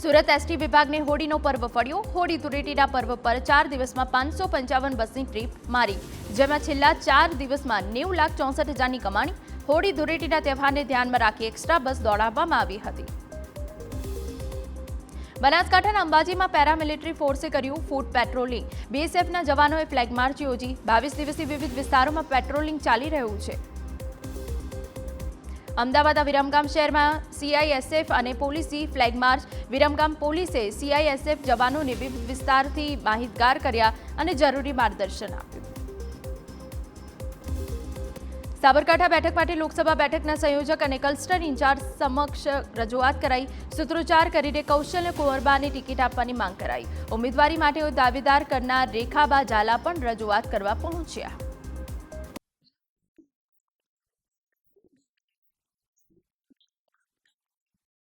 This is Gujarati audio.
સુરત એસટી વિભાગને હોળીનો પર્વ ફળ્યો। હોળી ધૂળેટીના પર્વ પર 4 દિવસમાં 555 બસની ટ્રીપ મારી, જેમાં છેલ્લા 4 દિવસમાં 90,64,000ની કમાણી। હોળી ધૂળેટીના તહેવારને ધ્યાનમાં રાખી એક્સ્ટ્રા બસ દોડાવવામાં આવી હતી। બનાસકાંઠાના અંબાજીમાં પેરામિલિટરી ફોર્સે કર્યું ફૂટ પેટ્રોલિંગ। બીએસએફના જવાનોએ ફ્લેગ માર્ચ યોજી 22 દિવસથી વિવિધ વિસ્તારોમાં પેટ્રોલિંગ ચાલી રહ્યું છે। અમદાવાદના વિરમગામ શહેરમાં સીઆઈએસએફ અને પોલીસી ફ્લેગ માર્ચ। વિરમગામ પોલીસે સીઆઈએસએફ જવાનોને વિવિધ વિસ્તારથી માહિતગાર કર્યા અને જરૂરી માર્ગદર્શન આપ્યું। સાબરકાંઠા બેઠક માટે લોકસભા બેઠકના સંયોજક અને ક્લસ્ટર ઇન્ચાર્જ સમક્ષ રજૂઆત કરાઈ। સૂત્રોચ્ચાર કરીને કૌશલ્ય કુંવરબાને ટિકિટ આપવાની માંગ કરાઈ। ઉમેદવારી માટે દાવેદાર કરનાર રેખાબા ઝાલા પણ રજૂઆત કરવા પહોંચ્યા।